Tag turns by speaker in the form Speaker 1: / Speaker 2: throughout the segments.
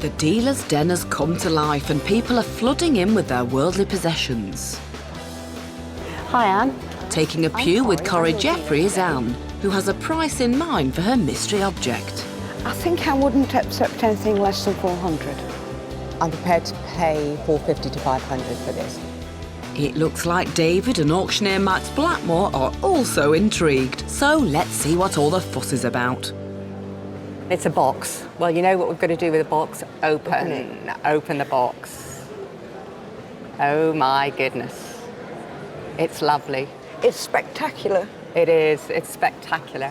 Speaker 1: The dealer's den has come to life and people are flooding in with their worldly possessions.
Speaker 2: Hi, Anne.
Speaker 1: Taking a pew with Corrie Jeffrey is Anne, who has a price in mind for her mystery object.
Speaker 2: I think I wouldn't accept anything less than 400.
Speaker 3: I'm prepared to pay 450 to 500 for this.
Speaker 1: It looks like David and auctioneer Max Blackmore are also intrigued. So let's see what all the fuss is about.
Speaker 3: It's a box. Well, you know what we've got to do with a box? Open the box. Oh my goodness. It's lovely.
Speaker 2: It's spectacular.
Speaker 3: It is. It's spectacular.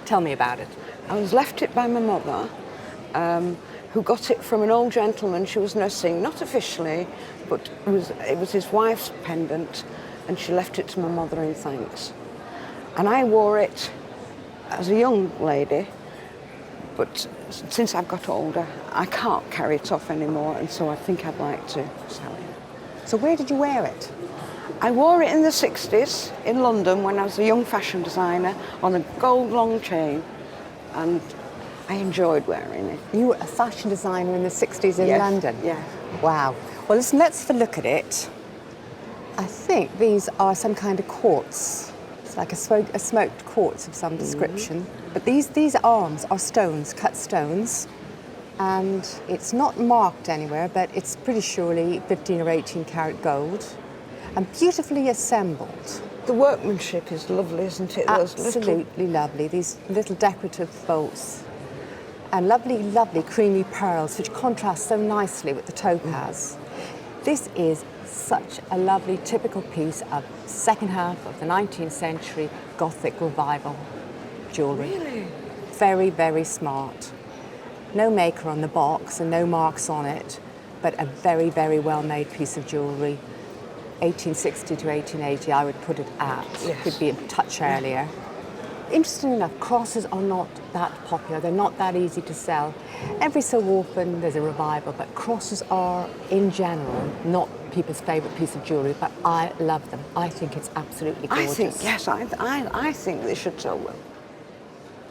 Speaker 3: Tell me about it.
Speaker 2: I was left it by my mother, who got it from an old gentleman she was nursing, not officially, but it was his wife's pendant, and she left it to my mother in thanks. And I wore it as a young lady, but since I've got older, I can't carry it off anymore, and so I think I'd like to sell it.
Speaker 3: So where did you wear it?
Speaker 2: I wore it in the 60s in London when I was a young fashion designer on a gold long chain, and I enjoyed wearing it.
Speaker 3: You were a fashion designer in the 60s in
Speaker 2: Yes,
Speaker 3: London?
Speaker 2: yeah.
Speaker 3: Wow. Well, listen, let's have a look at it. I think these are some kind of quartz. It's like a smoked quartz of some description. But these arms are stones, cut stones, and it's not marked anywhere, but it's pretty surely 15 or 18 karat gold, and beautifully assembled.
Speaker 2: The workmanship is lovely, isn't it?
Speaker 3: Absolutely lovely. These little decorative bolts, and lovely, lovely creamy pearls, which contrast so nicely with the topaz. This is such a lovely, typical piece of second half of the 19th century Gothic revival jewellery.
Speaker 2: Really?
Speaker 3: Very, very smart. No maker on the box and no marks on it, but a very, very well-made piece of jewellery. 1860 to 1880, I would put it at.
Speaker 2: Yes.
Speaker 3: Could be a touch earlier. Interesting enough, crosses are not that popular. They're not that easy to sell. Every so often there's a revival, but crosses are, in general, not people's favourite piece of jewellery, but I love them. I think it's absolutely gorgeous.
Speaker 2: I think they should sell well.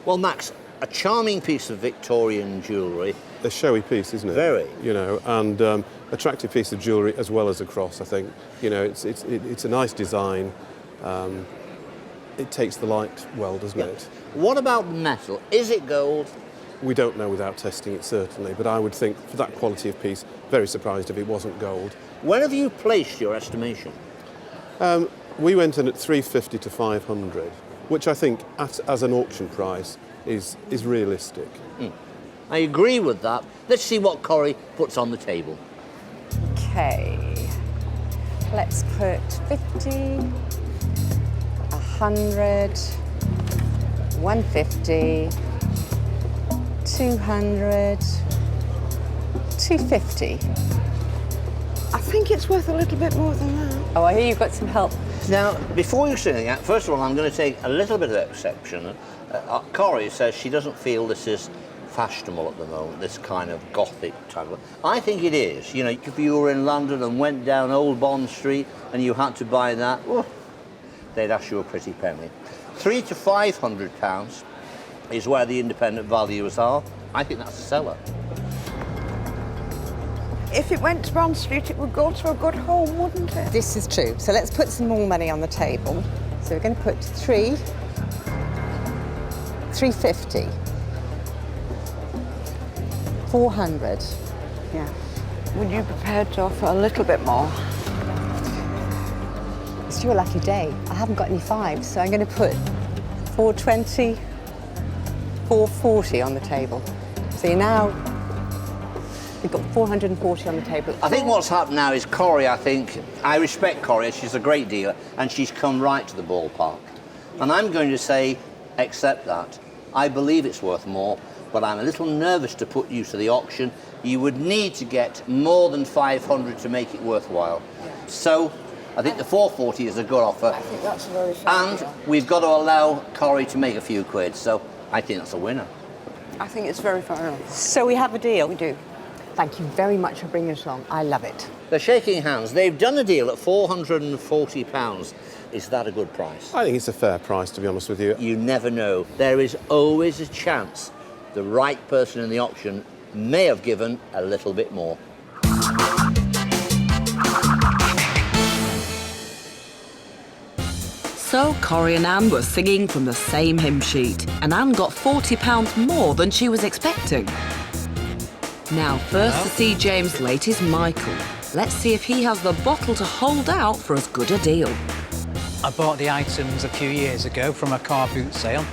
Speaker 4: Well, Max, a charming piece of Victorian jewellery.
Speaker 5: A showy piece, isn't it?
Speaker 4: Very.
Speaker 5: You know, and attractive piece of jewellery as well as a cross, I think. You know, it's a nice design. It takes the light well, doesn't it?
Speaker 4: What about the metal? Is it gold?
Speaker 5: We don't know without testing it, certainly, but I would think for that quality of piece, very surprised if it wasn't gold.
Speaker 4: When have you placed your estimation?
Speaker 5: We went in at 350 to 500, which I think, as an auction price, is realistic.
Speaker 4: I agree with that. Let's see what Corrie puts on the table.
Speaker 3: Okay, let's put 50, 100, 150, 200, 250.
Speaker 2: I think it's worth a little bit more than that.
Speaker 3: Oh, I hear you've got some help.
Speaker 4: Now, before you say anything, first of all, I'm going to take a little bit of exception. Corrie says she doesn't feel this is fashionable at the moment, this kind of Gothic type of... I think it is. You know, if you were in London and went down Old Bond Street and you had to buy that, well, they'd ask you a pretty penny. £300 to £500 is where the independent valuers are. I think that's a seller.
Speaker 2: If it went to Bond Street, it would go to a good home, wouldn't it?
Speaker 3: This is true. So let's put some more money on the table. So we're going to put 350, 400.
Speaker 2: Yeah. Would you be prepared to offer a little bit more?
Speaker 3: It's your lucky day. I haven't got any fives, so I'm going to put 420, 440 on the table. So you now, we've got 440 on the table.
Speaker 4: I think what's happened now is Corrie, I respect Corrie, she's a great dealer, and she's come right to the ballpark. And I'm going to say, accept that. I believe it's worth more, but I'm a little nervous to put you to the auction. You would need to get more than 500 to make it worthwhile. So, I think the 440 is a good offer.
Speaker 2: I think that's a very fair
Speaker 4: And
Speaker 2: deal.
Speaker 4: we've got to allow Corrie to make a few quid, so I think that's a winner.
Speaker 2: I think it's very fair enough.
Speaker 3: So we have a deal.
Speaker 2: We do.
Speaker 3: Thank you very much for bringing us along. I love it.
Speaker 4: They're shaking hands. They've done a deal at £440. Is that a good price?
Speaker 5: I think it's a fair price, to be honest with you.
Speaker 4: You never know. There is always a chance the right person in the auction may have given a little bit more.
Speaker 1: So Corrie and Anne were singing from the same hymn sheet, and Anne got £40 more than she was expecting. Now, first to see James' late is Michael. Let's see if he has the bottle to hold out for as good a deal.
Speaker 6: I bought the items a few years ago from a car boot sale.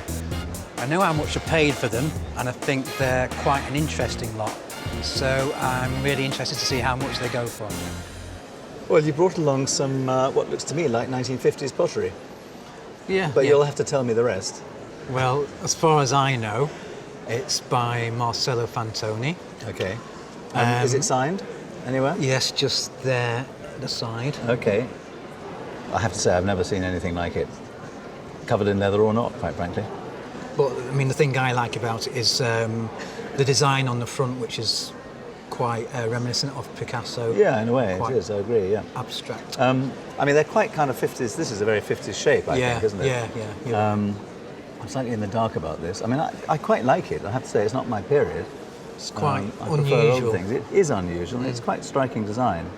Speaker 6: I know how much I paid for them, and I think they're quite an interesting lot. So I'm really interested to see how much they go for.
Speaker 7: Well, you brought along some, what looks to me like 1950s pottery.
Speaker 6: Yeah.
Speaker 7: But you'll have to tell me the rest.
Speaker 6: Well, as far as I know, it's by Marcello Fantoni.
Speaker 7: Okay. Is it signed anywhere?
Speaker 6: Yes, just there at the side.
Speaker 7: Okay. I have to say, I've never seen anything like it. Covered in leather or not, quite frankly.
Speaker 6: But, I mean, the thing I like about it is the design on the front, which is quite reminiscent of Picasso.
Speaker 7: Yeah, in a way, it is, I agree, yeah.
Speaker 6: Abstract.
Speaker 7: I mean, they're quite kind of 50s. This is a very 50s shape, I think, isn't it?
Speaker 6: Yeah.
Speaker 7: I'm slightly in the dark about this. I mean, I quite like it. I have to say, it's not my period.
Speaker 6: It's quite
Speaker 7: I prefer
Speaker 6: unusual.
Speaker 7: old things. It is unusual. It's quite striking design.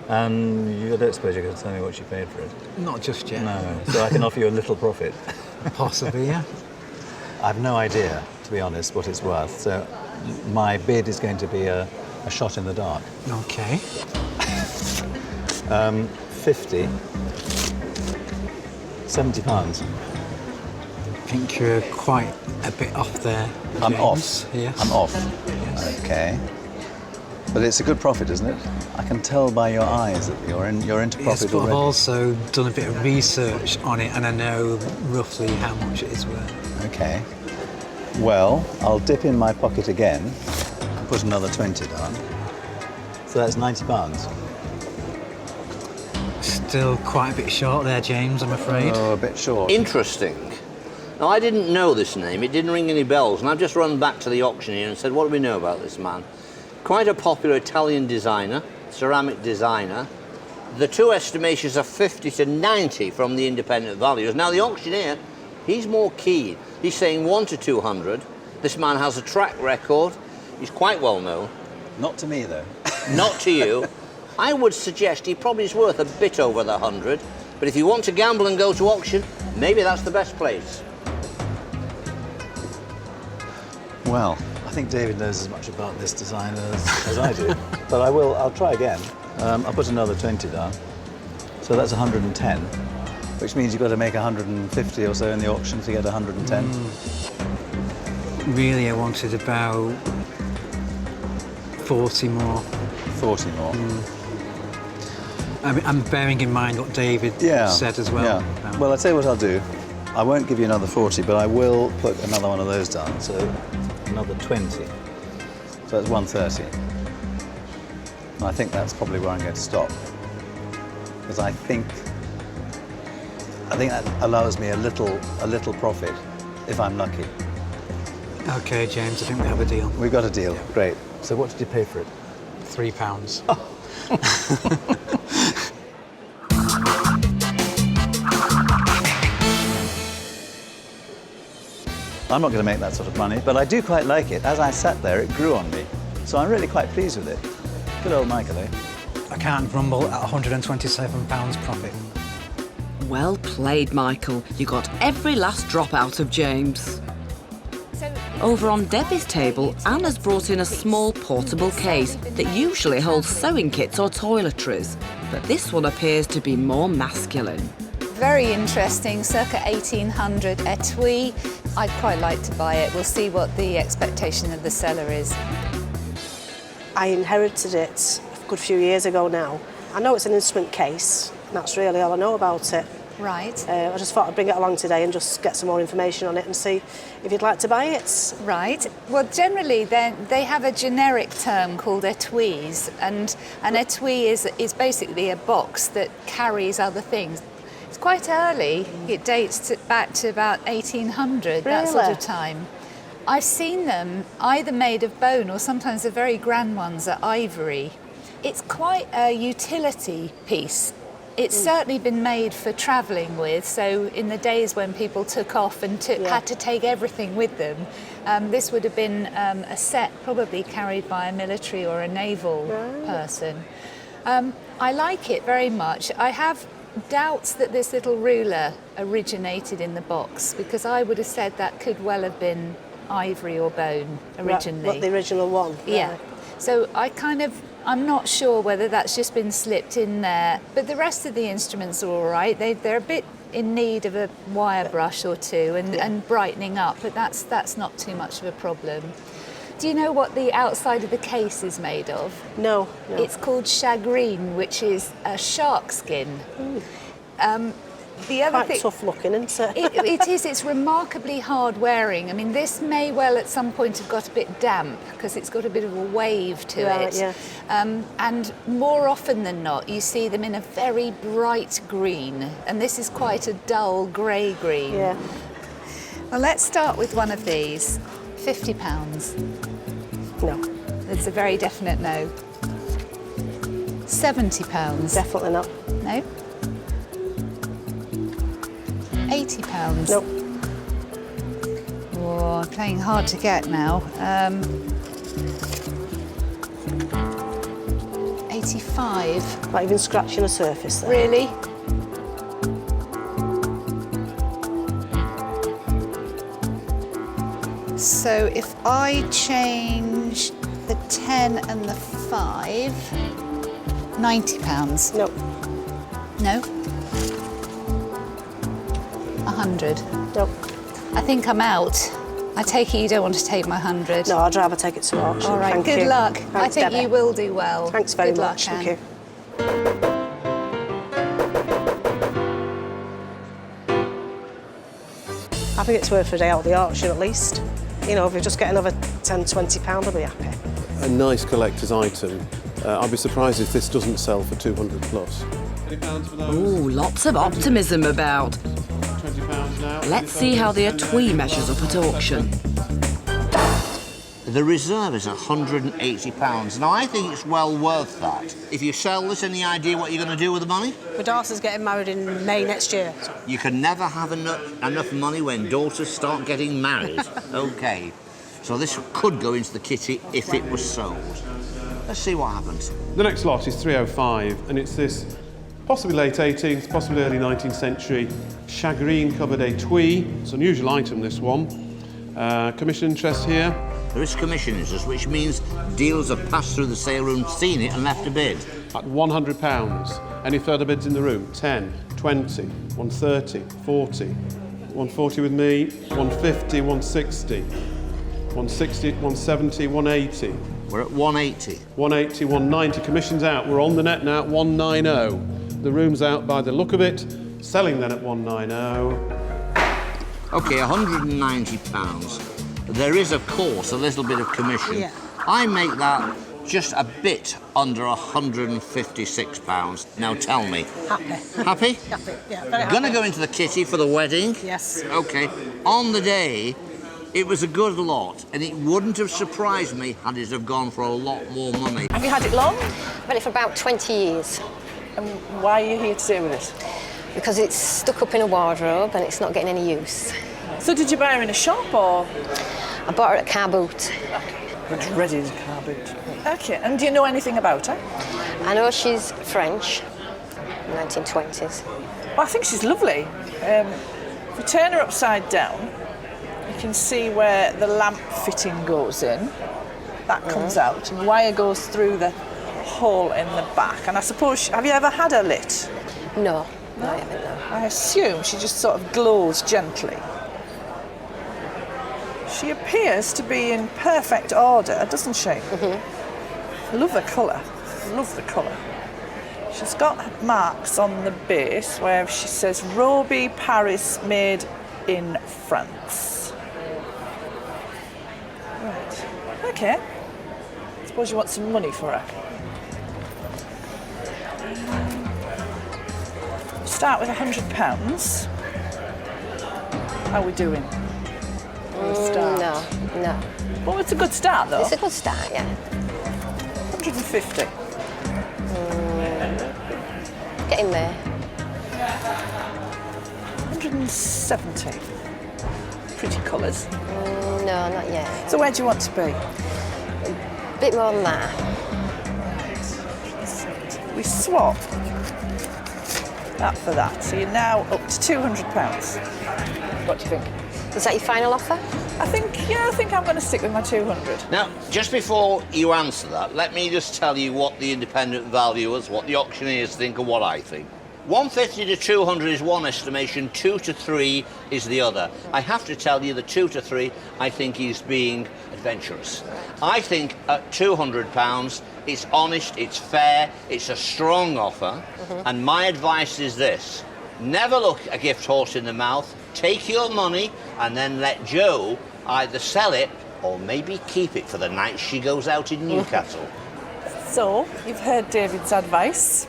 Speaker 7: And I don't suppose you're going to tell me what you paid for it?
Speaker 6: Not just yet.
Speaker 7: No, so I can offer you a little profit.
Speaker 6: Possibly, yeah.
Speaker 7: I've no idea, to be honest, what it's worth. So my bid is going to be a shot in the dark.
Speaker 6: Okay.
Speaker 7: 50. £70.
Speaker 6: I think you're quite a bit off there,
Speaker 7: I'm
Speaker 6: James.
Speaker 7: off.
Speaker 6: Yes.
Speaker 7: I'm off.
Speaker 6: Yes.
Speaker 7: Okay. But it's a good profit, isn't it? I can tell by your eyes that you're into
Speaker 6: Yes,
Speaker 7: profit
Speaker 6: but I've
Speaker 7: already.
Speaker 6: also done a bit of research on it, and I know roughly how much it is worth.
Speaker 7: Okay. Well, I'll dip in my pocket again and put another 20 down. So that's £90.
Speaker 6: Still quite a bit short there, James, I'm afraid.
Speaker 7: Oh, a bit short.
Speaker 4: Interesting. Now, I didn't know this name, it didn't ring any bells, and I've just run back to the auctioneer and said, what do we know about this man? Quite a popular Italian designer, ceramic designer. The two estimations are 50 to 90 from the independent valuers. Now, the auctioneer, he's more keen. He's saying 1 to 200. This man has a track record. He's quite well known.
Speaker 7: Not to me, though.
Speaker 4: Not to you. I would suggest he probably is worth a bit over the 100. But if you want to gamble and go to auction, maybe that's the best place.
Speaker 7: Well, I think David knows as much about this design as I do. But I'll try again. I'll put another 20 down. So that's 110, which means you've got to make 150 or so in the auction to get 110.
Speaker 6: Really, I wanted about 40 more.
Speaker 7: 40 more.
Speaker 6: I mean, I'm bearing in mind what David said as well.
Speaker 7: Yeah. Well, I'll tell you what I'll do. I won't give you another 40, but I will put another one of those down. So another 20. So that's 130. And I think that's probably where I'm going to stop. Because I think that allows me a little profit if I'm lucky.
Speaker 6: Okay, James, I think we have a deal.
Speaker 7: We've got a deal. Great. So what did you pay for it?
Speaker 6: £3.
Speaker 7: I'm not going to make that sort of money, but I do quite like it. As I sat there, it grew on me. So I'm really quite pleased with it. Good old Michael, eh?
Speaker 6: I can't grumble at £127 profit.
Speaker 1: Well played, Michael. You got every last drop out of James. Over on Debbie's table, Anna's brought in a small portable case that usually holds sewing kits or toiletries, but this one appears to be more masculine.
Speaker 8: Very interesting, circa 1800 etui. I'd quite like to buy it. We'll see what the expectation of the seller is.
Speaker 9: I inherited it a good few years ago now. I know it's an instrument case, and that's really all I know about it.
Speaker 8: Right.
Speaker 9: I just thought I'd bring it along today and just get some more information on it and see if you'd like to buy it.
Speaker 8: Right. Well, generally, they have a generic term called etuis, and an etui is basically a box that carries other things. It's quite early. It dates back to about 1800, that sort of time. I've seen them either made of bone or sometimes the very grand ones are ivory. It's quite a utility piece. It's certainly been made for travelling with, so in the days when people took off and had to take everything with them, this would have been a set probably carried by a military or a naval person. I like it very much. I have doubts that this little ruler originated in the box, because I would have said that could well have been ivory or bone originally.
Speaker 9: What, the original one?
Speaker 8: Yeah. So I'm not sure whether that's just been slipped in there, but the rest of the instruments are all right. They're a bit in need of a wire brush or two and brightening up, but that's not too much of a problem. Do you know what the outside of the case is made of?
Speaker 9: No.
Speaker 8: It's called shagreen, which is a sharkskin. The other
Speaker 9: Quite tough looking, isn't it?
Speaker 8: it is. It's remarkably hard wearing. I mean, this may well at some point have got a bit damp because it's got a bit of a wave to it.
Speaker 9: Yeah.
Speaker 8: And more often than not, you see them in a very bright green, and this is quite a dull grey green.
Speaker 9: Yeah.
Speaker 8: Well, let's start with one of these. £50.
Speaker 9: No.
Speaker 8: It's a very definite no. £70.
Speaker 9: Definitely not.
Speaker 8: No. £80.
Speaker 9: Nope.
Speaker 8: Oh, I'm playing hard to get now. 85.
Speaker 9: Not even scratching the surface there.
Speaker 8: Really? So if I change the 10 and the 5, £90.
Speaker 9: Nope.
Speaker 8: No? 100.
Speaker 9: Nope.
Speaker 8: I think I'm out. I take it you don't want to take my 100.
Speaker 9: No, I'd rather take it to auction.
Speaker 8: All right,
Speaker 9: Thank
Speaker 8: good
Speaker 9: you.
Speaker 8: luck.
Speaker 9: Thanks,
Speaker 8: I think
Speaker 9: Debbie.
Speaker 8: you will do well.
Speaker 9: Thanks very
Speaker 8: Good luck,
Speaker 9: much.
Speaker 8: Anne.
Speaker 9: Thank you. I think it's worth a day out of the auction at least. You know, if we just get another £10, £20, I'll be happy.
Speaker 5: A nice collector's item. I'd be surprised if this doesn't sell for 200 plus. £20 for those.
Speaker 1: Ooh, lots of optimism about.
Speaker 5: £20 now.
Speaker 1: Let's see how the etui measures up at auction.
Speaker 4: The reserve is £180. Now, I think it's well worth that. If you sell this, any idea what you're going to do with the money?
Speaker 9: My daughter's getting married in May next year.
Speaker 4: You can never have enough money when daughters start getting married. OK. So this could go into the kitty if it was sold. Let's see what happens.
Speaker 5: The next lot is 305, and it's this possibly late 18th, possibly early 19th century shagreen-covered etui. It's an unusual item, this one. Commission interest here.
Speaker 4: There is commission interest, which means deals have passed through the sale room, seen it and left a bid.
Speaker 5: At £100. Any further bids in the room? 10, 20, 130, 40, 140 with me, 150, 160, 160, 170, 180.
Speaker 4: We're at 180.
Speaker 5: 180, 190. Commission's out. We're on the net now at 190. The room's out by the look of it. Selling then at 190.
Speaker 4: OK, £190. There is, of course, a little bit of commission.
Speaker 9: Yeah.
Speaker 4: I make that just a bit under £156. Now tell me.
Speaker 9: Happy.
Speaker 4: Happy?
Speaker 9: Happy, yeah, very happy.
Speaker 4: Gonna go into the kitty for the wedding?
Speaker 9: Yes.
Speaker 4: OK. On the day, it was a good lot, and it wouldn't have surprised me had it have gone for a lot more money.
Speaker 10: Have you had it long?
Speaker 11: I've had it for about 20 years.
Speaker 10: And why are you here today with it?
Speaker 11: Because it's stuck up in a wardrobe and it's not getting any use.
Speaker 10: So did you buy her in a shop or?
Speaker 11: I bought her at car boot.
Speaker 10: It's ready as a car boot. OK, and do you know anything about her?
Speaker 11: I know she's French, 1920s.
Speaker 10: Well, I think she's lovely. If we turn her upside down, you can see where the lamp fitting goes in. That comes out, and the wire goes through the hole in the back. And I suppose, have you ever had her lit?
Speaker 11: No, I haven't, no.
Speaker 10: I assume she just sort of glows gently. She appears to be in perfect order, doesn't she? Mm-hmm. Love the colour. Love the colour. She's got marks on the base where she says Roby Paris made in France. Right. OK. Suppose you want some money for her. Start with £100. How are we doing? Start.
Speaker 11: No.
Speaker 10: Well, it's a good start, though.
Speaker 11: It's a good start, yeah.
Speaker 10: 150.
Speaker 11: Get in there.
Speaker 10: 170. Pretty colours.
Speaker 11: No, not yet.
Speaker 10: So where do you want to be?
Speaker 11: A bit more than that.
Speaker 10: We swap that for that. So you're now up to £200. What do you think?
Speaker 11: Is that your final offer?
Speaker 10: I think I'm going to stick with my 200.
Speaker 4: Now, just before you answer that, let me just tell you what the independent valuers, what the auctioneers think and what I think. 150 to 200 is one estimation, 2 to 3 is the other. I have to tell you the 2 to 3 I think is being adventurous. I think at £200 it's honest, it's fair, it's a strong offer, and my advice is this: never look a gift horse in the mouth, take your money and then let Jo either sell it or maybe keep it for the night she goes out in Newcastle.
Speaker 10: So, you've heard David's advice.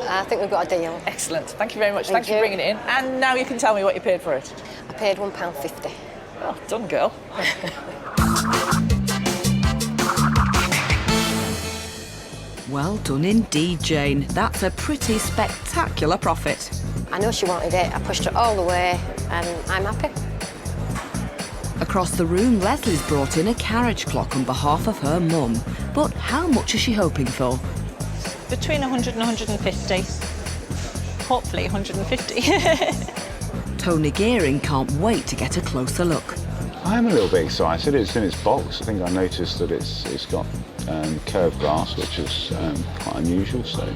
Speaker 11: I think we've got a deal.
Speaker 10: Excellent. Thank you very much.
Speaker 11: Thank
Speaker 10: Thanks for
Speaker 11: you.
Speaker 10: bringing it in. And now you can tell me what you paid for it.
Speaker 11: I paid £1.50.
Speaker 10: Oh, done, girl.
Speaker 1: Well done indeed, Jane. That's a pretty spectacular profit.
Speaker 11: I know she wanted it. I pushed her all the way, and I'm happy.
Speaker 1: Across the room, Leslie's brought in a carriage clock on behalf of her mum. But how much is she hoping for?
Speaker 12: Between 100 and 150. Hopefully 150.
Speaker 1: Tony Gearing can't wait to get a closer look.
Speaker 13: I'm a little bit excited. It's in its box. I think I noticed that it's got curved glass, which is quite unusual, so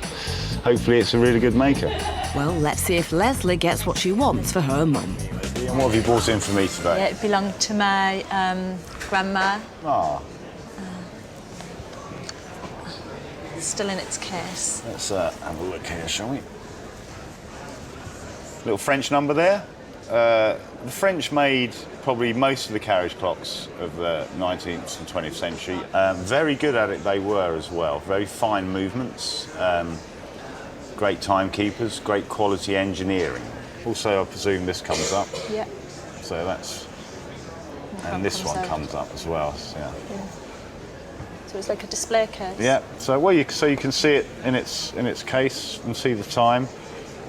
Speaker 13: hopefully it's a really good maker.
Speaker 1: Well, let's see if Leslie gets what she wants for her mum.
Speaker 13: And what have you brought in for me today?
Speaker 12: Yeah, it belonged to my grandma.
Speaker 13: Ah,
Speaker 12: Still in its case.
Speaker 13: let's have a look here, shall we? Little French number there. The French made probably most of the carriage clocks of the 19th and 20th century. Very good at it they were as well. Very fine movements, great timekeepers, great quality engineering. Also, I presume this comes up.
Speaker 12: Yeah.
Speaker 13: So that's... And this one comes up as well, so, yeah.
Speaker 12: So it's like a display case.
Speaker 13: Yeah, so well, you can see it in its case and see the time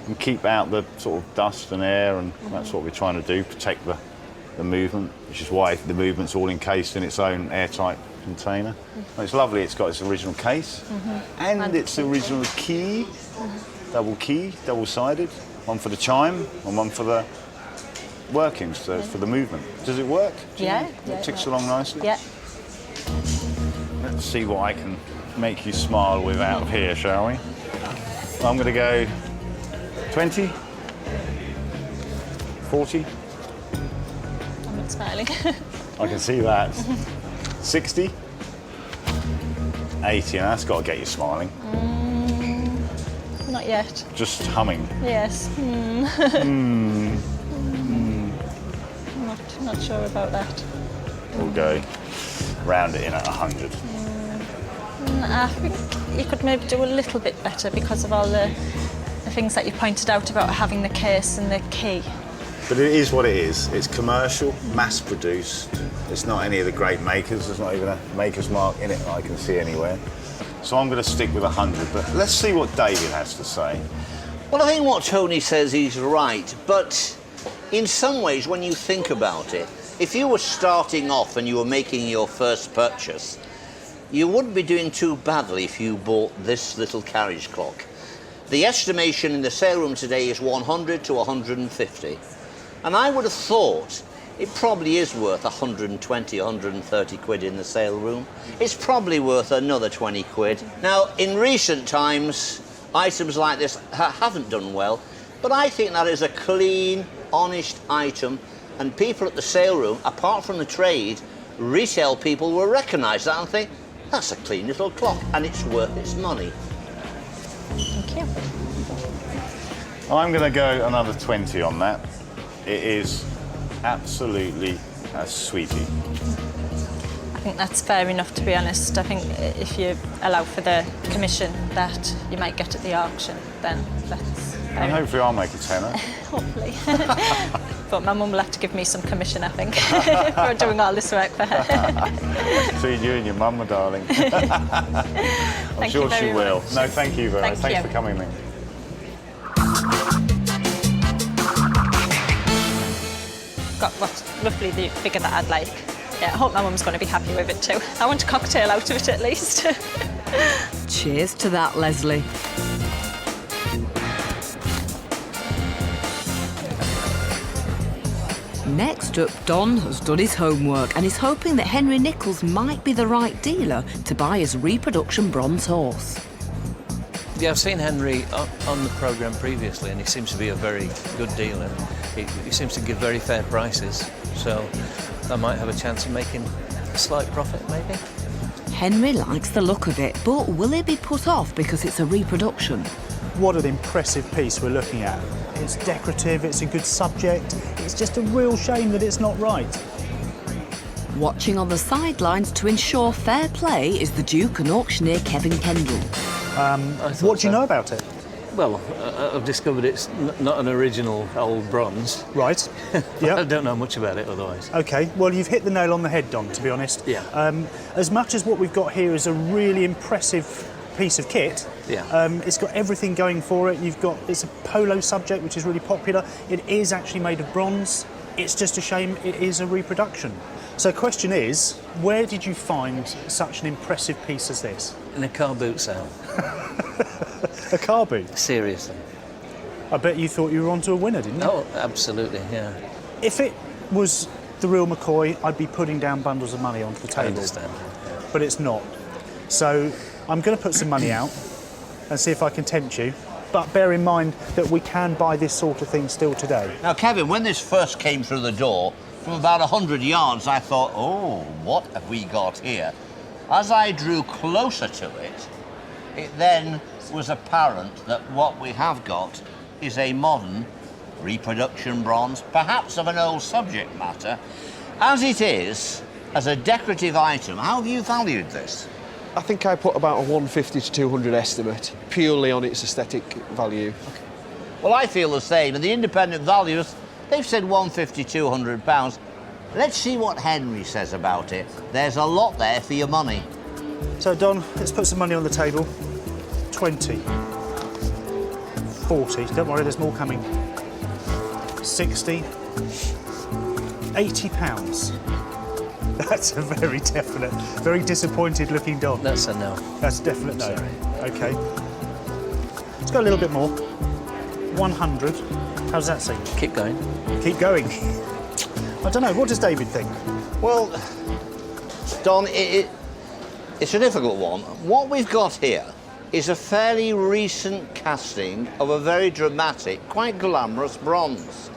Speaker 13: and keep out the sort of dust and air, and that's what we're trying to do, protect the movement, which is why the movement's all encased in its own airtight container. Well, it's lovely, it's got its original case and its original key, double-sided, one for the chime and one for the workings, so for the movement. Does it work?
Speaker 12: Yeah.
Speaker 13: It ticks along nicely?
Speaker 12: Yeah.
Speaker 13: Let's see what I can make you smile with out of here, shall we? I'm going to go 20, 40.
Speaker 12: I'm not smiling.
Speaker 13: I can see that. 60, 80, and that's got to get you smiling.
Speaker 12: Not yet.
Speaker 13: Just humming.
Speaker 12: Yes. Not sure about that.
Speaker 13: We'll go round it in at 100.
Speaker 12: I think you could maybe do a little bit better because of all the things that you pointed out about having the case and the key.
Speaker 13: But it is what it is. It's commercial, mass-produced. It's not any of the great makers. There's not even a maker's mark in it that I can see anywhere. So I'm going to stick with 100, but let's see what David has to say.
Speaker 4: Well, I think what Tony says is right, but in some ways, when you think about it, if you were starting off and you were making your first purchase, you wouldn't be doing too badly if you bought this little carriage clock. The estimation in the sale room today is 100 to 150. And I would have thought it probably is worth 120, 130 quid in the sale room. It's probably worth another 20 quid. Now, in recent times, items like this haven't done well, but I think that is a clean, honest item, and people at the sale room, apart from the trade, retail people will recognise that and think, that's a clean little clock, and it's worth its money.
Speaker 12: Thank you.
Speaker 13: I'm going to go another 20 on that. It is absolutely a sweetie.
Speaker 12: I think that's fair enough, to be honest. I think if you allow for the commission that you might get at the auction, then that's fair
Speaker 13: And
Speaker 12: enough.
Speaker 13: hopefully I'll make a tenner.
Speaker 12: Hopefully. But my mum will have to give me some commission, I think, for doing all this work for her.
Speaker 13: Between you and your mum, my darling. I'm sure she will. No, thank you very much. Thanks for coming in.
Speaker 12: got what's roughly the figure that I'd like. Yeah, I hope my mum's going to be happy with it too. I want a cocktail out of it at least.
Speaker 1: Cheers to that, Leslie. Next up, Don has done his homework and is hoping that Henry Nichols might be the right dealer to buy his reproduction bronze horse.
Speaker 14: Yeah, I've seen Henry on the programme previously, and he seems to be a very good dealer. He seems to give very fair prices, so I might have a chance of making a slight profit, maybe.
Speaker 1: Henry likes the look of it, but will he be put off because it's a reproduction?
Speaker 15: What an impressive piece we're looking at. It's decorative, it's a good subject. It's just a real shame that it's not right.
Speaker 1: Watching on the sidelines to ensure fair play is the Duke and auctioneer Kevin Kendall.
Speaker 15: What do you know about it?
Speaker 14: Well, I've discovered it's not an original old bronze.
Speaker 15: Right. Yeah.
Speaker 14: I don't know much about it otherwise.
Speaker 15: OK, well, you've hit the nail on the head, Don, to be honest.
Speaker 14: Yeah.
Speaker 15: As much as what we've got here is a really impressive piece of kit, it's got everything going for it. It's a polo subject, which is really popular. It is actually made of bronze. It's just a shame it is a reproduction. So the question is, where did you find such an impressive piece as this?
Speaker 14: In a car boot sale.
Speaker 15: A car boot?
Speaker 14: Seriously.
Speaker 15: I bet you thought you were onto a winner, didn't you?
Speaker 14: Oh, absolutely, yeah.
Speaker 15: If it was the real McCoy, I'd be putting down bundles of money onto the table.
Speaker 14: I understand.
Speaker 15: But it's not. So I'm going to put some money out and see if I can tempt you. But bear in mind that we can buy this sort of thing still today.
Speaker 4: Now, Kevin, when this first came through the door, from about 100 yards, I thought, oh, what have we got here? As I drew closer to it, it then was apparent that what we have got is a modern reproduction bronze, perhaps of an old subject matter. As it is, as a decorative item, how have you valued this?
Speaker 16: I think I put about a 150 to 200 estimate, purely on its aesthetic value.
Speaker 4: Okay. Well, I feel the same, and the independent valuers, they've said 150, 200 pounds. Let's see what Henry says about it. There's a lot there for your money.
Speaker 15: So, Don, let's put some money on the table. 20. 40. Don't worry, there's more coming. 60. 80 pounds. That's a very definite, very disappointed looking Don.
Speaker 14: That's a no.
Speaker 15: That's a definite no.
Speaker 14: Sorry.
Speaker 15: OK. Let's go a little bit more. 100. How's that seem?
Speaker 14: Keep going.
Speaker 15: Keep going. I don't know, what does David think?
Speaker 4: Well, Don, it's a difficult one. What we've got here is a fairly recent casting of a very dramatic, quite glamorous bronze.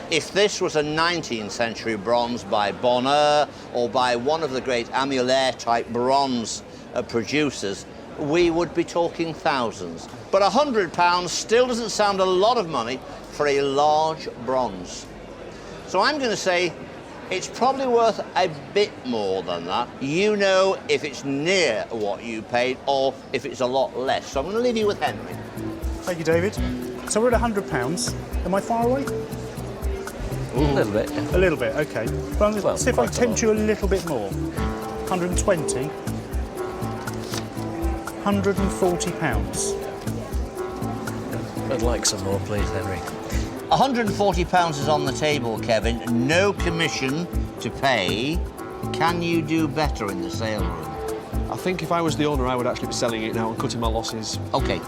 Speaker 4: If this was a 19th century bronze by Bonheur or by one of the great Amulaire-type bronze producers, we would be talking thousands. But £100 still doesn't sound a lot of money for a large bronze. So I'm going to say it's probably worth a bit more than that. You know if it's near what you paid or if it's a lot less. So I'm going to leave you with Henry.
Speaker 15: Thank you, David. So we're at £100. Am I far away?
Speaker 14: Ooh. A little bit. Yeah.
Speaker 15: A little bit, OK. But I'm going to see if I can tempt you a little bit more. 120. £140.
Speaker 14: I'd like some more, please, Henry.
Speaker 4: £140 is on the table, Kevin. No commission to pay. Can you do better in the sale room?
Speaker 16: I think if I was the owner, I would actually be selling it now and cutting my losses.
Speaker 4: OK.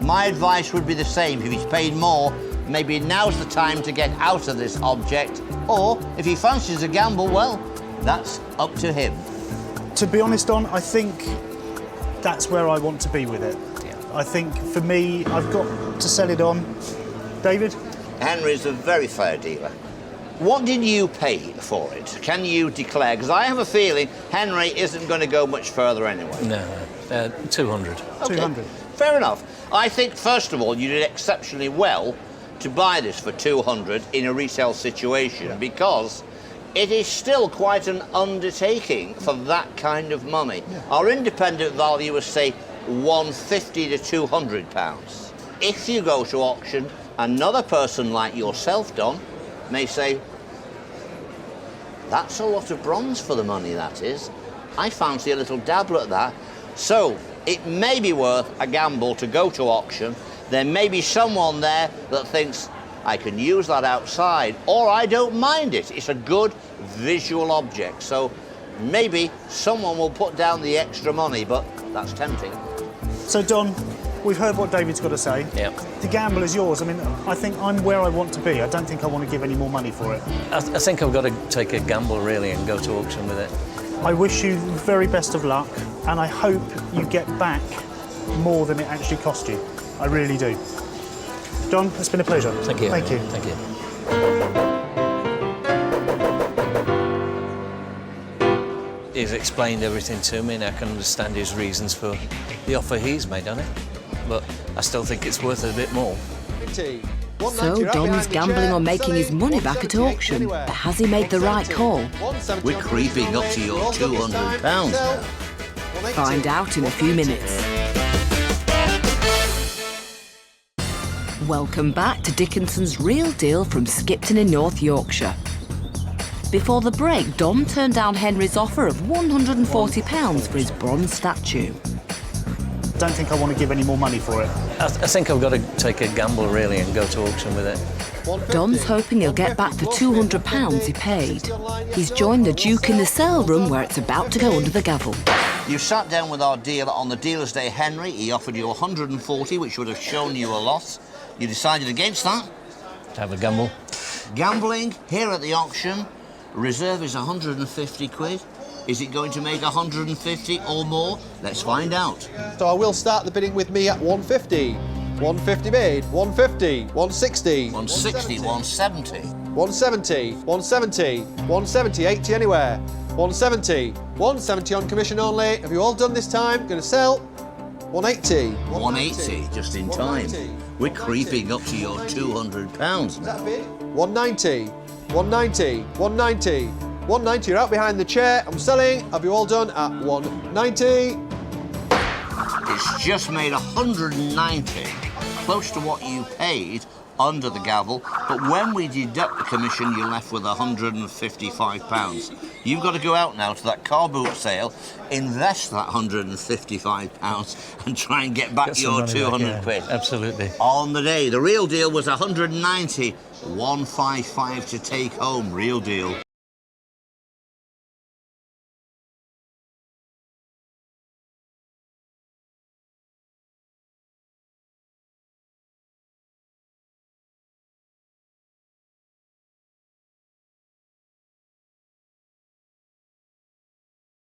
Speaker 4: My advice would be the same. If he's paid more, maybe now's the time to get out of this object. Or, if he fancies a gamble, well, that's up to him.
Speaker 15: To be honest, Don, I think that's where I want to be with it.
Speaker 14: Yeah.
Speaker 15: I think, for me, I've got to sell it on. David?
Speaker 4: Henry's a very fair dealer. What did you pay for it? Can you declare? Because I have a feeling Henry isn't going to go much further anyway.
Speaker 14: No, 200.
Speaker 4: Okay.
Speaker 15: 200.
Speaker 4: Fair enough. I think, first of all, you did exceptionally well to buy this for 200 in a resale situation because it is still quite an undertaking for that kind of money. Yeah. Our independent valuers say 150 to 200 pounds. If you go to auction, another person like yourself, Don, may say, that's a lot of bronze for the money, that is. I fancy a little dabble at that. So it may be worth a gamble to go to auction. There may be someone there that thinks, I can use that outside, or I don't mind it. It's a good visual object. So maybe someone will put down the extra money, but that's tempting.
Speaker 15: So, Don, we've heard what David's got to say.
Speaker 14: Yep.
Speaker 15: The gamble is yours. I mean, I think I'm where I want to be. I don't think I want to give any more money for it.
Speaker 14: I think I've got to take a gamble, really, and go to auction with it.
Speaker 15: I wish you the very best of luck, and I hope you get back more than it actually cost you. I really do. John, it's been a pleasure.
Speaker 14: Thank you.
Speaker 15: Thank you.
Speaker 14: Thank you. He's explained everything to me, and I can understand his reasons for the offer he's made on it. But I still think it's worth a bit more.
Speaker 1: So Dom's gambling on making his money back at auction, but has he made the right call?
Speaker 4: We're creeping up to your £200 now.
Speaker 1: Find out in a few minutes. Welcome back to Dickinson's Real Deal from Skipton in North Yorkshire. Before the break, Dom turned down Henry's offer of £140 for his bronze statue.
Speaker 15: Don't think I want to give any more money for it.
Speaker 14: I think I've got to take a gamble, really, and go to auction with it.
Speaker 1: Dom's hoping he'll get back the £200 he paid. He's joined the Duke in the sale room where it's about to go under the gavel.
Speaker 4: You sat down with our dealer on the dealer's day, Henry. He offered you 140, which would have shown you a loss. You decided against that.
Speaker 14: To have a gamble.
Speaker 4: Gambling here at the auction. Reserve is 150 quid. Is it going to make 150 or more? Let's find out.
Speaker 16: So I will start the bidding with me at 150. 150 bid, 150, 160.
Speaker 4: 160, 170.
Speaker 16: 170, 170, 170, 80 anywhere. 170, 170 on commission only. Have you all done this time? Going to sell? 180.
Speaker 4: 180, just in time. We're creeping up to your £200 now.
Speaker 16: 190, 190, 190. 190, you're out behind the chair. I'm selling. Have you all done at 190?
Speaker 4: It's just made 190, close to what you paid under the gavel, but when we deduct the commission, you're left with £155. You've got to go out now to that car boot sale, invest that £155 and try and get back your 200 quid.
Speaker 14: Absolutely.
Speaker 4: On the day, the real deal was 190, 155 to take home, real deal.